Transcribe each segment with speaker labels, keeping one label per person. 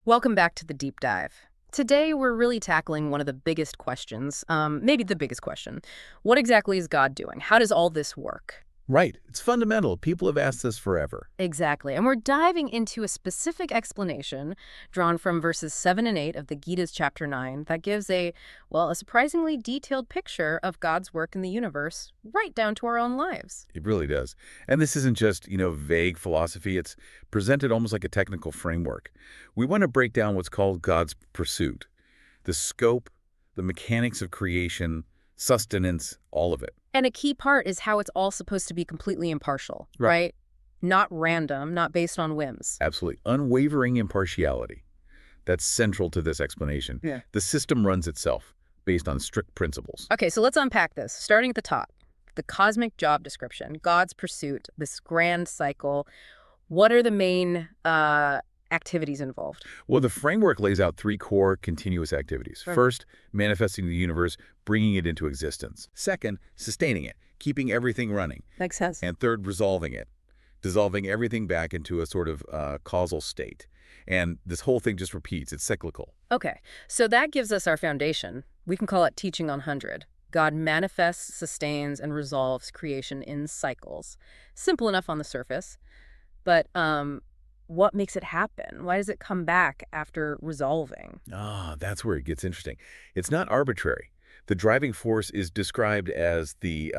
Speaker 1: Welcome back to the deep dive. Today, we're really tackling one of the biggest questions, maybe the biggest question. What exactly is God doing? How does all this work?
Speaker 2: Right. It's fundamental. People have asked this forever.
Speaker 1: Exactly. And we're diving into a specific explanation drawn from verses 7 and 8 of the Gita's chapter 9 that gives a surprisingly detailed picture of God's work in the universe, right down to our own lives.
Speaker 2: It really does. And this isn't just, vague philosophy. It's presented almost like a technical framework. We want to break down what's called God's pursuit, the scope, the mechanics of creation, sustenance, all of it.
Speaker 1: And a key part is how it's all supposed to be completely impartial,
Speaker 2: Right.
Speaker 1: right? Not random, not based on whims.
Speaker 2: Absolutely. Unwavering impartiality. That's central to this explanation.
Speaker 1: Yeah.
Speaker 2: The system runs itself based on strict principles.
Speaker 1: Okay, so let's unpack this. Starting at the top, the cosmic job description, God's pursuit, this grand cycle. What are the main activities involved?
Speaker 2: Well, the framework lays out three core continuous activities.
Speaker 1: Sure.
Speaker 2: First, manifesting the universe, bringing it into existence. Second, sustaining it, keeping everything running.
Speaker 1: Makes sense.
Speaker 2: And third, resolving it, dissolving everything back into a sort of causal state. And this whole thing just repeats. It's cyclical.
Speaker 1: Okay, so that gives us our foundation. We can call it teaching on 100. God manifests, sustains, and resolves creation in cycles. Simple enough on the surface, but what makes it happen? Why does it come back after resolving?
Speaker 2: That's where it gets interesting. It's not arbitrary. The driving force is described as the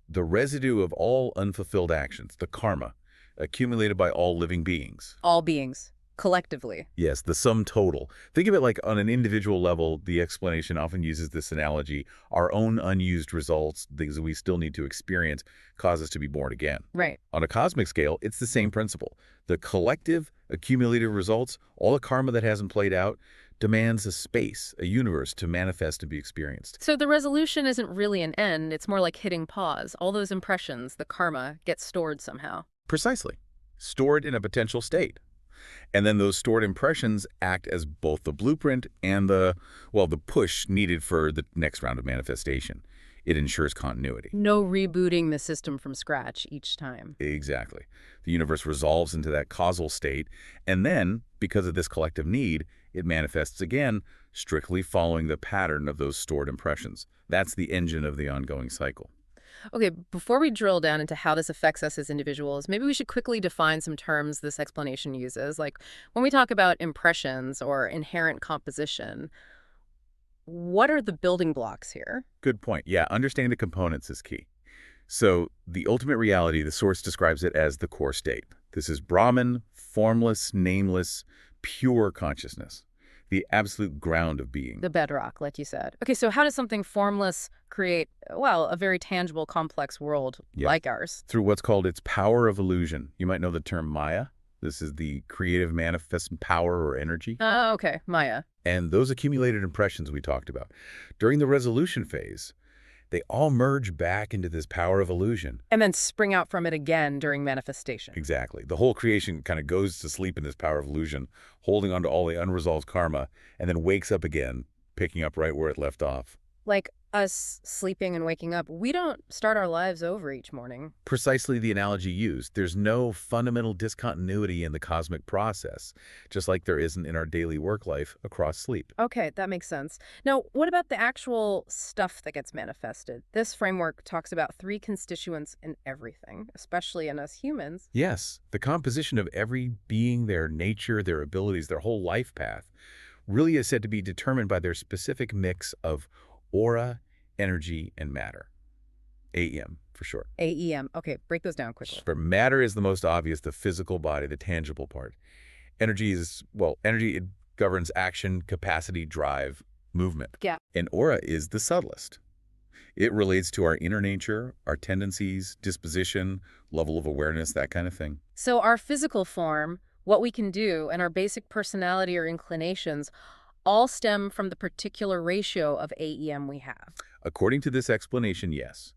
Speaker 2: residue of all unfulfilled actions, the karma, accumulated by all living beings.
Speaker 1: All beings, collectively.
Speaker 2: Yes, the sum total. Think of it like on an individual level, the explanation often uses this analogy. Our own unused results, things that we still need to experience, cause us to be born again.
Speaker 1: Right.
Speaker 2: On a cosmic scale, it's the same principle. The collective accumulated results, all the karma that hasn't played out, demands a space, a universe to manifest and be experienced.
Speaker 1: So the resolution isn't really an end, it's more like hitting pause. All those impressions, the karma, get stored somehow.
Speaker 2: Precisely. Stored in a potential state. And then those stored impressions act as both the blueprint and the push needed for the next round of manifestation. It ensures continuity.
Speaker 1: No rebooting the system from scratch each time.
Speaker 2: Exactly. The universe resolves into that causal state, and then, because of this collective need, it manifests again, strictly following the pattern of those stored impressions. That's the engine of the ongoing cycle.
Speaker 1: Okay, before we drill down into how this affects us as individuals, maybe we should quickly define some terms this explanation uses. Like when we talk about impressions or inherent composition, what are the building blocks here?
Speaker 2: Good point. Yeah, understanding the components is key. So the ultimate reality, the source describes it as the core state. This is Brahman, formless, nameless, pure consciousness, the absolute ground of being.
Speaker 1: The bedrock, like you said. Okay, so how does something formless create, a very tangible, complex world
Speaker 2: Yeah.
Speaker 1: like ours?
Speaker 2: Through what's called its power of illusion. You might know the term Maya. This is the creative manifest power or energy.
Speaker 1: Okay, Maya.
Speaker 2: And those accumulated impressions we talked about. During the resolution phase, they all merge back into this power of illusion.
Speaker 1: And then spring out from it again during manifestation.
Speaker 2: Exactly. The whole creation kind of goes to sleep in this power of illusion, holding on to all the unresolved karma, and then wakes up again, picking up right where it left off.
Speaker 1: Like us sleeping and waking up, we don't start our lives over each morning.
Speaker 2: Precisely the analogy used. There's no fundamental discontinuity in the cosmic process, just like there isn't in our daily work life across sleep.
Speaker 1: Okay, that makes sense. Now, what about the actual stuff that gets manifested? This framework talks about three constituents in everything, especially in us humans.
Speaker 2: Yes, the composition of every being, their nature, their abilities, their whole life path, really is said to be determined by their specific mix of aura, energy, and matter. AEM, for short.
Speaker 1: AEM. Okay, break those down quickly.
Speaker 2: For matter is the most obvious, the physical body, the tangible part. Energy it governs action, capacity, drive, movement.
Speaker 1: Yeah.
Speaker 2: And aura is the subtlest. It relates to our inner nature, our tendencies, disposition, level of awareness, that kind of thing.
Speaker 1: So our physical form, what we can do, and our basic personality or inclinations all stem from the particular ratio of AEM we have.
Speaker 2: According to this explanation, yes.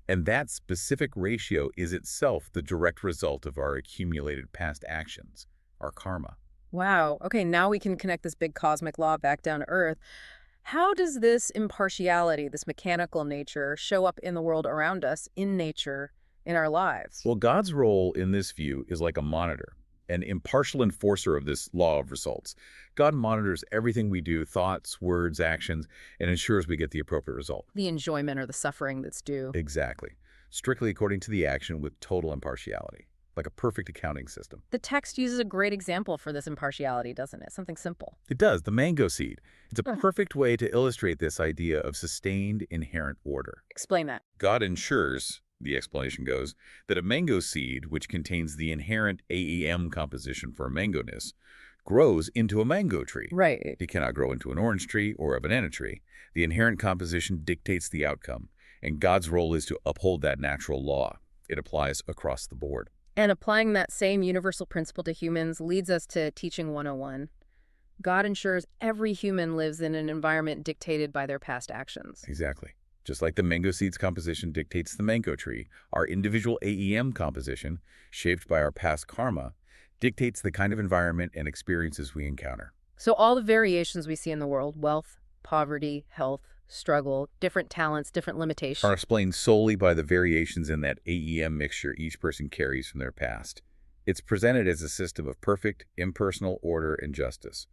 Speaker 2: And that specific ratio is itself the direct result of our accumulated past actions, our karma.
Speaker 1: Wow. Okay, now we can connect this big cosmic law back down to Earth. How does this impartiality, this mechanical nature, show up in the world around us, in nature, in our lives?
Speaker 2: Well, God's role in this view is like a monitor. an impartial enforcer of this law of results. God monitors everything we do, thoughts, words, actions, and ensures we get the appropriate result.
Speaker 1: The enjoyment or the suffering that's due.
Speaker 2: Exactly. Strictly according to the action with total impartiality, like a perfect accounting system.
Speaker 1: The text uses a great example for this impartiality, doesn't it? Something simple.
Speaker 2: It does, the mango seed. It's a
Speaker 1: Hmm.
Speaker 2: perfect way to illustrate this idea of sustained inherent order.
Speaker 1: Explain that.
Speaker 2: God ensures, the explanation goes, that a mango seed, which contains the inherent AEM composition for mangoness, grows into a mango tree.
Speaker 1: Right.
Speaker 2: It cannot grow into an orange tree or a banana tree. The inherent composition dictates the outcome, and God's role is to uphold that natural law. It applies across the board.
Speaker 1: And applying that same universal principle to humans leads us to Teaching 101. God ensures every human lives in an environment dictated by their past actions.
Speaker 2: Exactly. Just like the mango seed's composition dictates the mango tree, our individual AEM composition, shaped by our past karma, dictates the kind of environment and experiences we encounter.
Speaker 1: So all the variations we see in the world, wealth, poverty, health, struggle, different talents, different
Speaker 2: Are
Speaker 1: limitations.
Speaker 2: explained solely by the variations in that AEM mixture each person carries from their past. It's presented as a system of perfect, impersonal order and justice.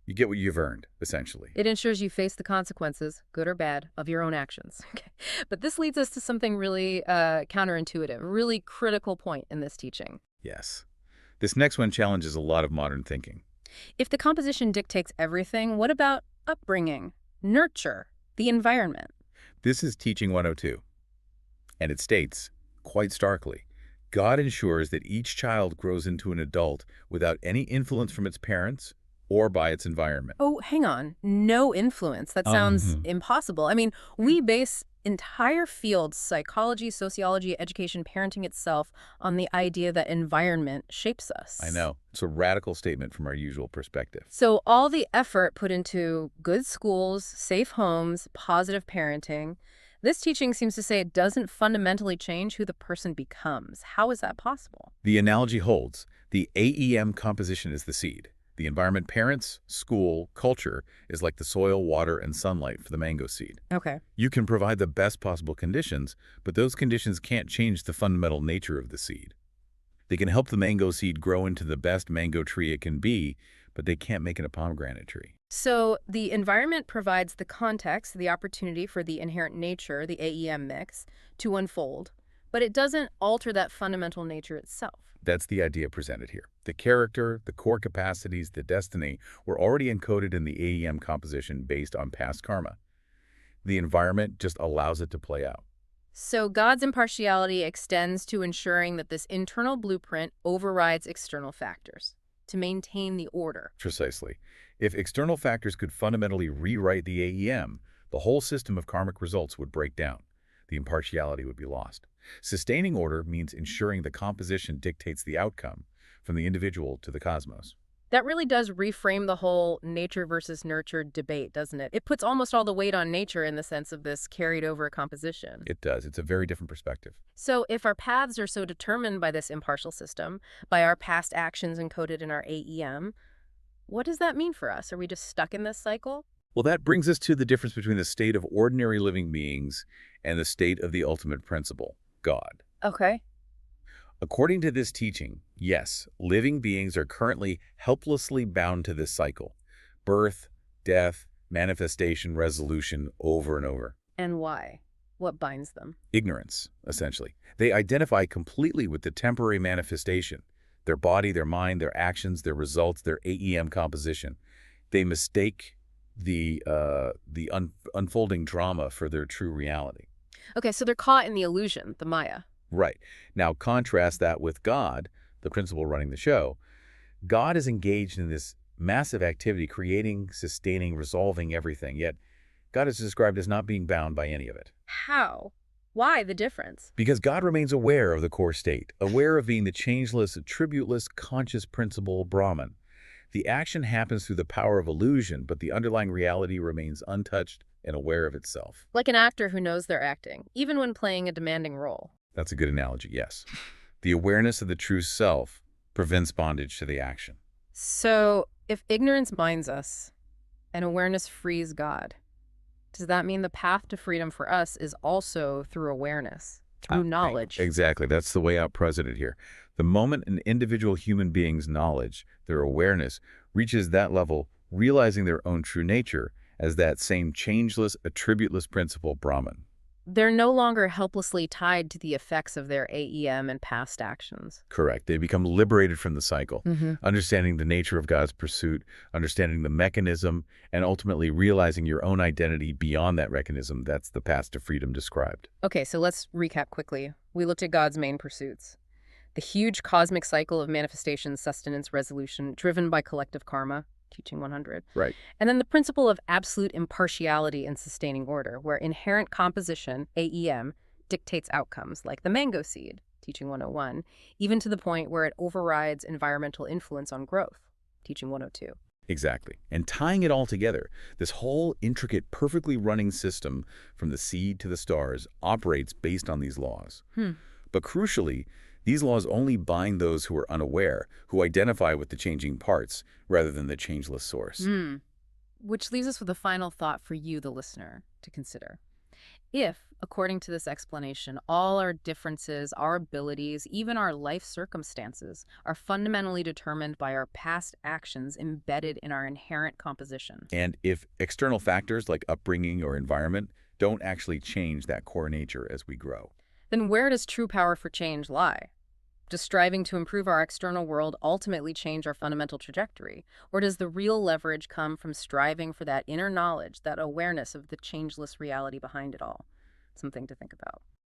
Speaker 2: You get what you've earned, essentially.
Speaker 1: It ensures you face the consequences, good or bad, of your own actions. Okay. But this leads us to something really counterintuitive, a really critical point in this teaching.
Speaker 2: Yes. This next one challenges a lot of modern thinking.
Speaker 1: If the composition dictates everything, what about upbringing, nurture, the environment?
Speaker 2: This is Teaching 102. And it states, quite starkly, God ensures that each child grows into an adult without any influence from its parents or by its environment.
Speaker 1: Oh, hang on. No influence. That sounds impossible. I mean, we base entire fields, psychology, sociology, education, parenting itself, on the idea that environment shapes us.
Speaker 2: I know. It's a radical statement from our usual perspective.
Speaker 1: So all the effort put into good schools, safe homes, positive parenting, this teaching seems to say it doesn't fundamentally change who the person becomes. How is that possible?
Speaker 2: The analogy holds. The AEM composition is the seed. The environment, parents, school, culture, is like the soil, water, and sunlight for the mango seed.
Speaker 1: Okay.
Speaker 2: You can provide the best possible conditions, but those conditions can't change the fundamental nature of the seed. They can help the mango seed grow into the best mango tree it can be, but they can't make it a pomegranate tree.
Speaker 1: So the environment provides the context, the opportunity for the inherent nature, the AEM mix, to unfold, but it doesn't alter that fundamental nature itself.
Speaker 2: That's the idea presented here. The character, the core capacities, the destiny were already encoded in the AEM composition based on past karma. The environment just allows it to play out.
Speaker 1: So God's impartiality extends to ensuring that this internal blueprint overrides external factors to maintain the order.
Speaker 2: Precisely. If external factors could fundamentally rewrite the AEM, the whole system of karmic results would break down. The impartiality would be lost. Sustaining order means ensuring the composition dictates the outcome, from the individual to the cosmos.
Speaker 1: That really does reframe the whole nature versus nurture debate, doesn't it? It puts almost all the weight on nature in the sense of this carried over composition.
Speaker 2: It does. It's a very different perspective.
Speaker 1: So if our paths are so determined by this impartial system, by our past actions encoded in our AEM, what does that mean for us? Are we just stuck in this cycle?
Speaker 2: Well, that brings us to the difference between the state of ordinary living beings and the state of the ultimate principle, God.
Speaker 1: Okay.
Speaker 2: According to this teaching, yes, living beings are currently helplessly bound to this cycle. Birth, death, manifestation, resolution, over and over.
Speaker 1: And why? What binds them?
Speaker 2: Ignorance, essentially. They identify completely with the temporary manifestation, their body, their mind, their actions, their results, their AEM composition. They mistake the unfolding drama for their true reality.
Speaker 1: Okay, so they're caught in the illusion, the Maya.
Speaker 2: Right. Now, contrast that with God, the principle running the show. God is engaged in this massive activity, creating, sustaining, resolving everything, yet God is described as not being bound by any of it.
Speaker 1: How? Why the difference?
Speaker 2: Because God remains aware of the core state, aware of being the changeless, attributeless, conscious principle, Brahman. The action happens through the power of illusion, but the underlying reality remains untouched and aware of itself.
Speaker 1: Like an actor who knows they're acting, even when playing a demanding role.
Speaker 2: That's a good analogy, yes. The awareness of the true self prevents bondage to the action.
Speaker 1: So, if ignorance binds us and awareness frees God, does that mean the path to freedom for us is also through awareness? through knowledge.
Speaker 2: Exactly. That's the way out presented here. The moment an individual human being's knowledge, their awareness, reaches that level, realizing their own true nature as that same changeless, attributeless principle, Brahman.
Speaker 1: They're no longer helplessly tied to the effects of their AEM and past actions.
Speaker 2: Correct. They become liberated from the cycle,
Speaker 1: Hmm.
Speaker 2: understanding the nature of God's pursuit, understanding the mechanism, and ultimately realizing your own identity beyond that mechanism. That's the path to freedom described.
Speaker 1: Okay, so let's recap quickly. We looked at God's main pursuits. The huge cosmic cycle of manifestation, sustenance, resolution, driven by collective karma, teaching 100.
Speaker 2: Right.
Speaker 1: And then the principle of absolute impartiality and sustaining order, where inherent composition, AEM, dictates outcomes, like the mango seed, teaching 101, even to the point where it overrides environmental influence on growth, teaching 102.
Speaker 2: Exactly. And tying it all together, this whole intricate, perfectly running system from the seed to the stars operates based on these laws.
Speaker 1: Hmm.
Speaker 2: But crucially, these laws only bind those who are unaware, who identify with the changing parts rather than the changeless source.
Speaker 1: Which leaves us with a final thought for you, the listener, to consider. If, according to this explanation, all our differences, our abilities, even our life circumstances are fundamentally determined by our past actions embedded in our inherent composition,
Speaker 2: And if external factors like upbringing or environment don't actually change that core nature as we grow.
Speaker 1: then where does true power for change lie? Does striving to improve our external world ultimately change our fundamental trajectory? Or does the real leverage come from striving for that inner knowledge, that awareness of the changeless reality behind it all? Something to think about.